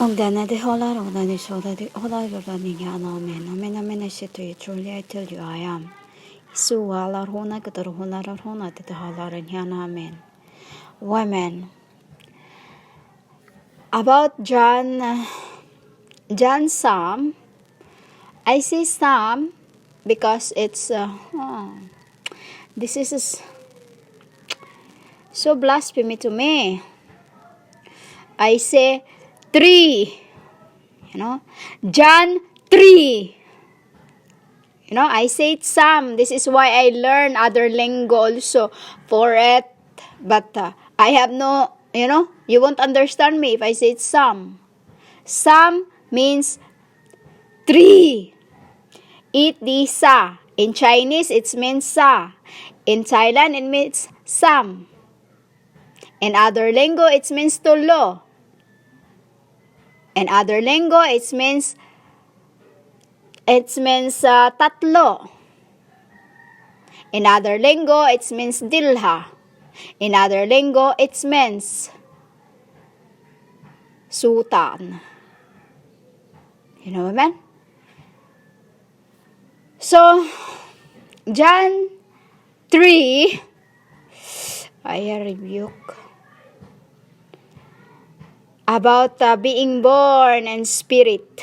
Omdana de hola roda ni soda de hola roda ni yana amen amen amen I truly I tell you I am. Isu wala rona katar hola rona te hala yana amen. Women. About John Psalm. I say Psalm because it's this is so blasphemy to me. I say 3. John 3. I say it some. This is why I learn other lingo also for it. But I have no, you won't understand me if I say it some. Some means 3. Eat the sa. In Chinese, it means sa. In Thailand, it means sam. In other lingo, it means tulo. In other lingo, it means tatlo. In other lingo, it means dilha. In other lingo, it means sultan. You know what I mean? So, John 3, I rebuke about being born in spirit.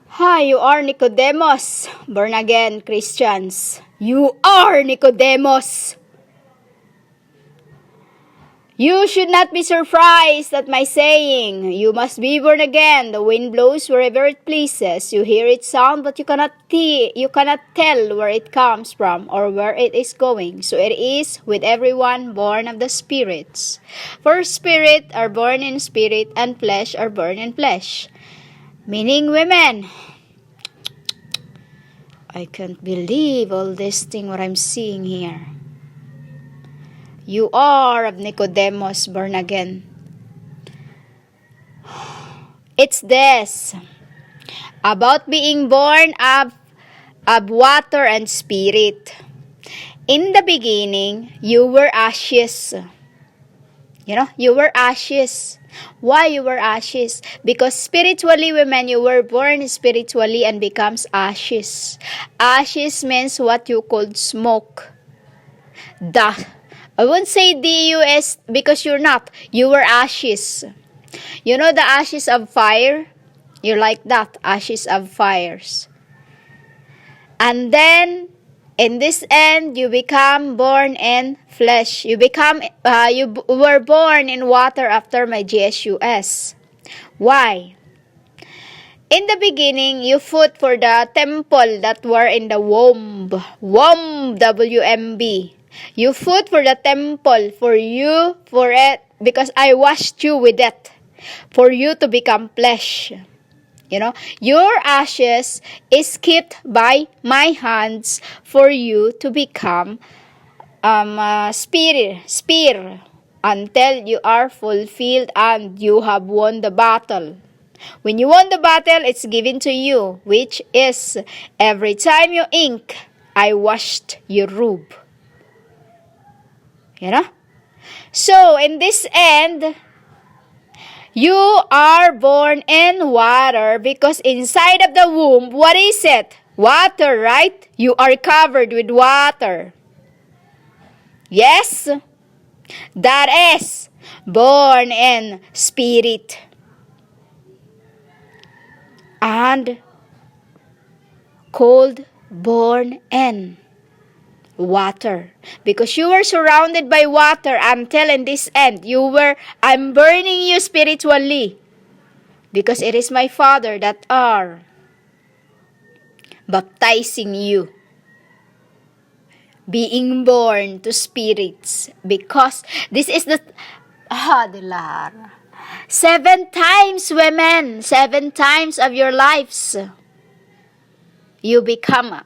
Hi, you are Nicodemus, born again Christians. You are Nicodemus. You should not be surprised at my saying, you must be born again. The wind blows wherever it pleases. You hear its sound, but you cannot tell where it comes from or where it is going. So it is with everyone born of the spirits. For spirit are born in spirit, and flesh are born in flesh. Meaning women. I can't believe all this thing what I'm seeing here. You are of Nicodemus, born again. It's this. About being born of water and spirit. In the beginning, you were ashes. You were ashes. Why you were ashes? Because spiritually, women, you were born spiritually and becomes ashes. Ashes means what you called smoke. I won't say DUS because you're not. You were ashes. You know the ashes of fire? You're like that, ashes of fires. And then, in this end, you become born in flesh. You were born in water after my GSUS. Why? In the beginning, you fought for the temple that were in the womb. Womb, WMB. You fought for the temple, for it, because I washed you with it, for you to become flesh. Your ashes is kept by my hands for you to become spear until you are fulfilled and you have won the battle. When you won the battle, it's given to you, which is every time you ink, I washed your robe. So, in this end, you are born in water because inside of the womb, what is it? Water, right? You are covered with water. Yes? That is born in spirit. And called born in water. Because you were surrounded by water until in this end, I'm burning you spiritually. Because it is my Father that are baptizing you. Being born to spirits. Because this is the Dilar. 7 times, women. 7 times of your lives. You become,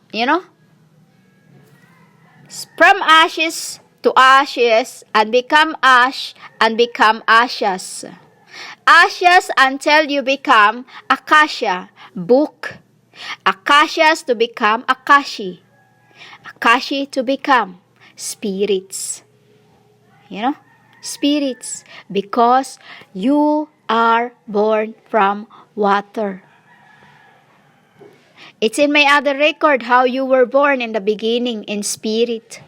from ashes to ashes, and become ash, and become ashes. Ashes until you become acacia, book. Acacias to become akashi. Akashi to become spirits. spirits because you are born from water. It's in my other record how you were born in the beginning in spirit.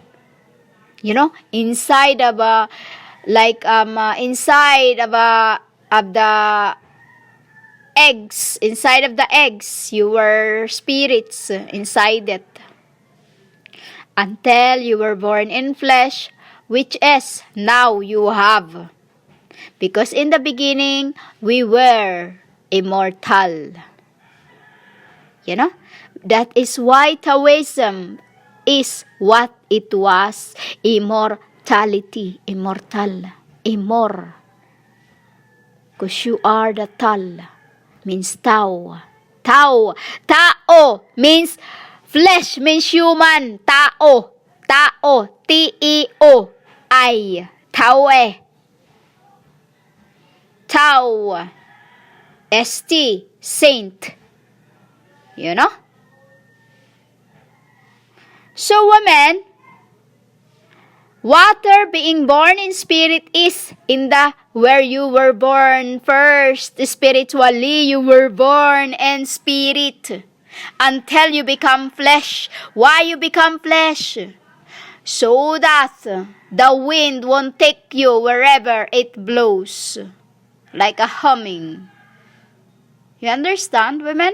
You know, inside of a inside of the eggs, inside of the eggs, you were spirits inside it. Until you were born in flesh, which is now you have. Because in the beginning, we were immortal. You know? That is why Taoism is what it was. Immortality. Immortal. Immor. Because you are the Tal. Means Tao. Tao. Tao means flesh, means human. Tao. Tao. T-E-O. I. Taoe. Tao. S-T. Saint. You know? So women, water being born in spirit is in the where you were born first. Spiritually, you were born in spirit until you become flesh. Why you become flesh? So that the wind won't take you wherever it blows. Like a humming. You understand, women?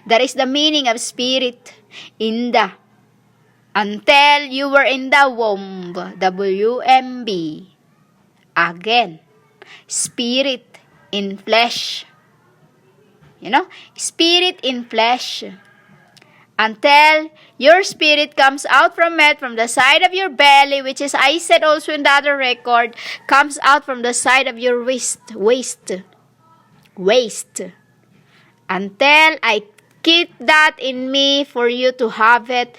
That is the meaning of spirit in the. Until you were in the womb, WMB. Again, spirit in flesh. You know, spirit in flesh. Until your spirit comes out from it, from the side of your belly, which is, I said also in the other record, comes out from the side of your waist. Until I keep that in me for you to have it.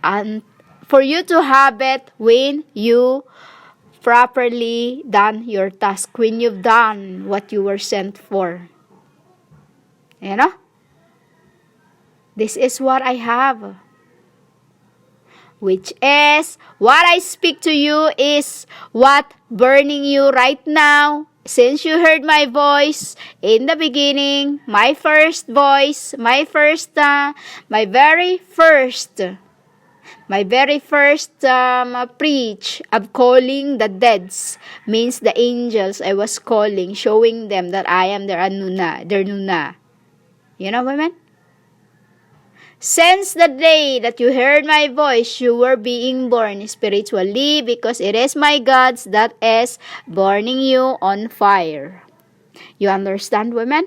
And for you to have it when you properly done your task, when you've done what you were sent for. You know? This is what I have. Which is, what I speak to you is what burning you right now. Since you heard my voice in the beginning, my first voice, my very first preach of calling the deads means the angels I was calling, showing them that I am their Nuna. You know, women? Since the day that you heard my voice, you were being born spiritually because it is my gods that is burning you on fire. You understand, women?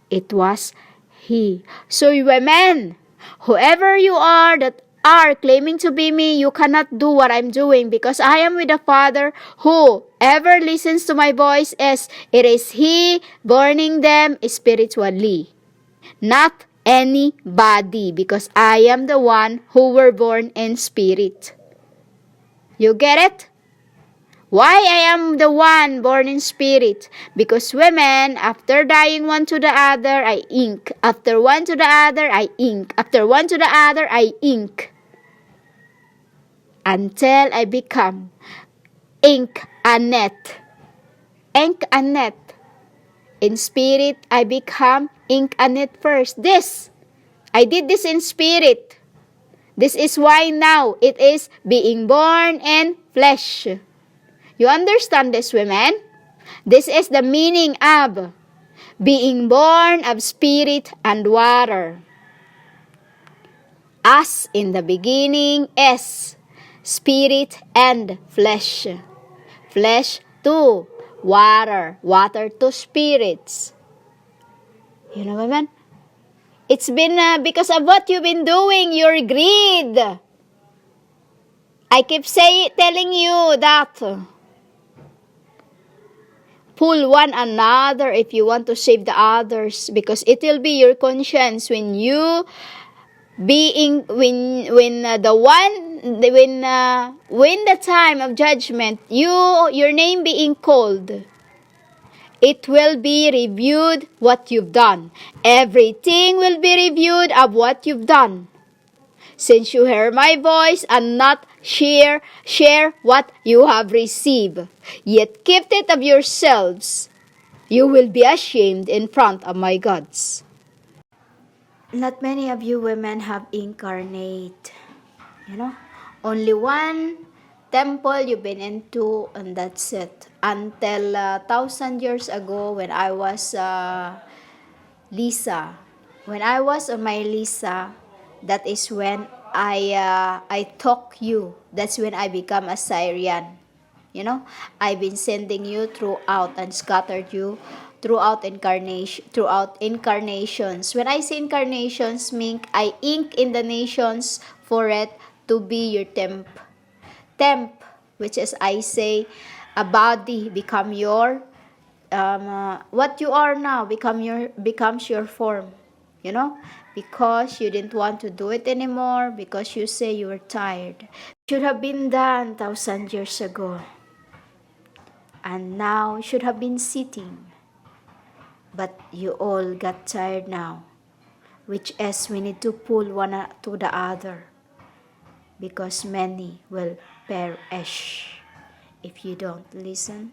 It was He. So, women, whoever you are that are claiming to be me, you cannot do what I'm doing because I am with the Father. Whoever listens to my voice it is He burning them spiritually. Not anybody because I am the one who were born in spirit. You get it? Why I am the one born in spirit? Because women, after dying one to the other, I ink. After one to the other, I ink. After one to the other, I ink. Until I become ink Annette. Ink Annette. In spirit, I become ink Annette first. I did this in spirit. This is why now it is being born in flesh. You understand this, women? This is the meaning of being born of spirit and water. As in the beginning is spirit and flesh. Flesh to water. Water to spirits. You know, women? It's been because of what you've been doing, your greed. I keep telling you that. Pull one another if you want to save the others, because it will be your conscience when you when the time of judgment, your name being called. It will be reviewed what you've done. Everything will be reviewed of what you've done. since you hear my voice and not share what you have received, yet kept it of yourselves, you will be ashamed in front of my gods. Not many of you women have incarnate, you know. Only one temple you've been into, and that's it. Until 1,000 years ago, when I was Lisa. When I was on my Lisa, that is when I talk you. That's when I become a Syrian. You know, I've been sending you throughout and scattered you throughout incarnations. When I say incarnations, mean I ink in the nations for it to be your temp, which is I say a body become your what you are now becomes your form, you know, because you didn't want to do it anymore, because you say you were tired. Should have been done 1,000 years ago, and now should have been sitting, but you all got tired now, which is we need to pull one to the other, because many will perish if you don't listen